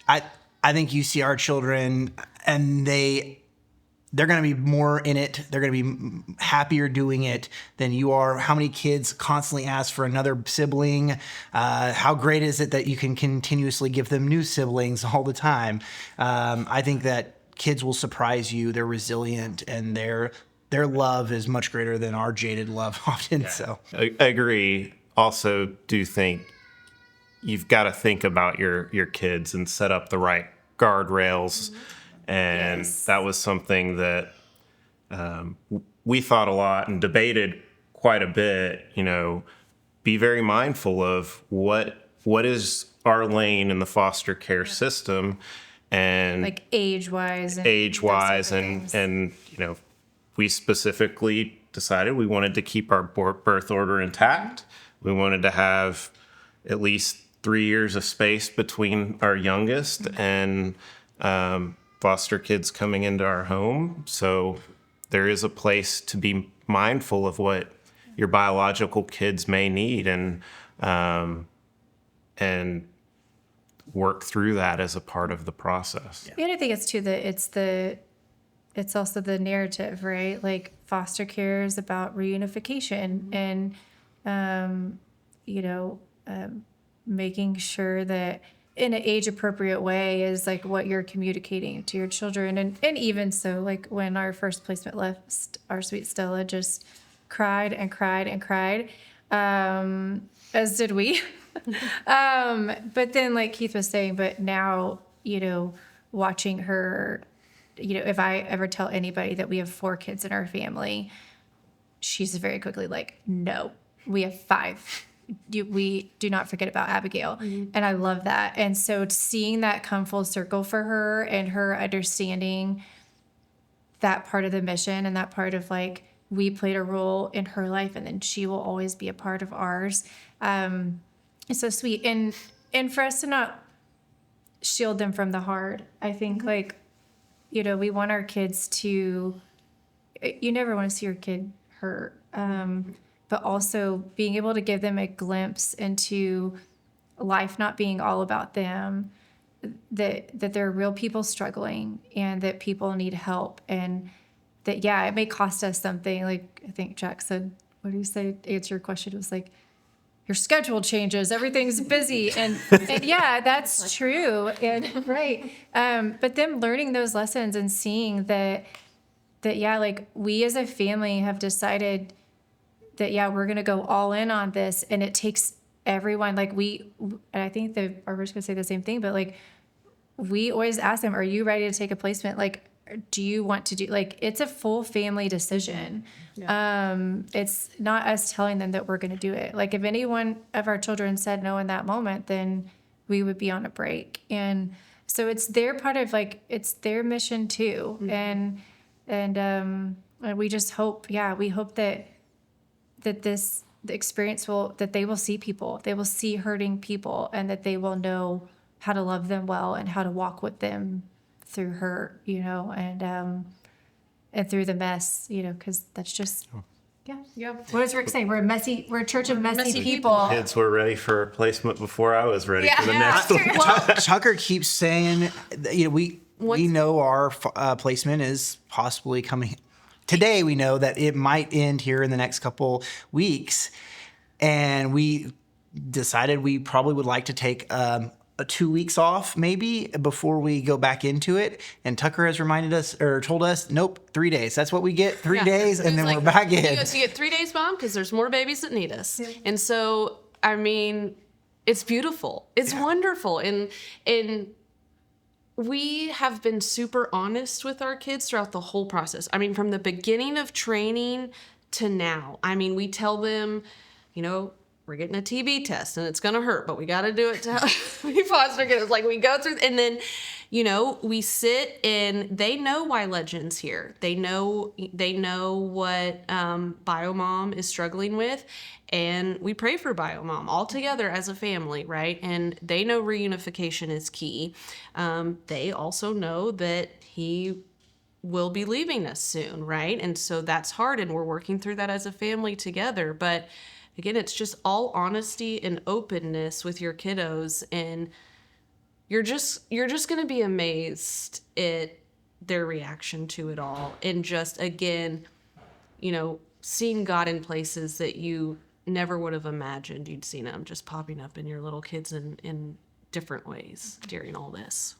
I think you see our children, and they're going to be more in it. They're going to be happier doing it than you are. How many kids constantly ask for another sibling? How great is it that you can continuously give them new siblings all the time? I think that kids will surprise you. They're resilient, and their love is much greater than our jaded love often. Yeah. So I agree. Also, do think you've got to think about your kids and set up the right guardrails. And that was something that we thought a lot and debated quite a bit. Be very mindful of what is our lane in the foster care system, and like age-wise and we specifically decided we wanted to keep our birth order intact. We wanted to have at least 3 years of space between our youngest and foster kids coming into our home. So there is a place to be mindful of what your biological kids may need, and work through that as a part of the process. Yeah. And I think it's too that it's also the narrative, right? Like foster care is about reunification and making sure that in an age appropriate way is like what you're communicating to your children. And even so, like when our first placement left, our sweet Stella just cried and cried and cried, as did we. But then like Keith was saying, but now, watching her, if I ever tell anybody that we have 4 kids in our family, she's very quickly like, no, we have 5. We do not forget about Abigail. Mm-hmm. And I love that. And so seeing that come full circle for her and her understanding that part of the mission and that part of like, we played a role in her life and then she will always be a part of ours. It's so sweet. And for us to not shield them from the hard, I think like, we want our kids to, you never want to see your kid hurt. But also being able to give them a glimpse into life not being all about them, that there are real people struggling and that people need help, and that, yeah, it may cost us something. Like I think Jack said, what did he say? To answer your question, it was like, your schedule changes, everything's busy. And yeah, that's true. And right. But them learning those lessons and seeing that, yeah, like we as a family have decided that, yeah, we're going to go all in on this. And it takes everyone, like and I think that our first going to say the same thing, but like, we always ask them, are you ready to take a placement? Like, do you want to do, like, it's a full family decision. Yeah. It's not us telling them that we're going to do it. Like if any one of our children said no in that moment, then we would be on a break. And so it's their part of like, it's their mission too. Mm-hmm. And we just hope, we hope that the experience that they will see people, they will see hurting people, and that they will know how to love them well and how to walk with them through hurt, and through the mess, because that's just, yeah. What does Rick say? We're a church of messy people. Kids were ready for a placement before I was ready for the next one. Well, Tucker keeps saying, we know our placement is possibly coming. Today we know that it might end here in the next couple weeks, and we decided we probably would like to take 2 weeks off maybe before we go back into it. And Tucker has reminded us or told us, nope, 3 days. That's what we get, 3 days, and then we're back in. You get 3 days, Mom, because there's more babies that need us. Yeah. And so, I mean, it's beautiful. It's wonderful. And we have been super honest with our kids throughout the whole process. I mean, from the beginning of training to now. I mean, we tell them, we're getting a TB test and it's going to hurt, but we got to do it to be foster kids. Like we go through, and then, we sit and they know why Legends here. They know what BioMom is struggling with, and we pray for BioMom all together as a family, right? And they know reunification is key. They also know that he will be leaving us soon, right? And so that's hard, and we're working through that as a family together. But again, it's just all honesty and openness with your kiddos, and you're just going to be amazed at their reaction to it all. And just, again, you know, seeing God in places that you never would have imagined you'd seen him, just popping up in your little kids in different ways during all this.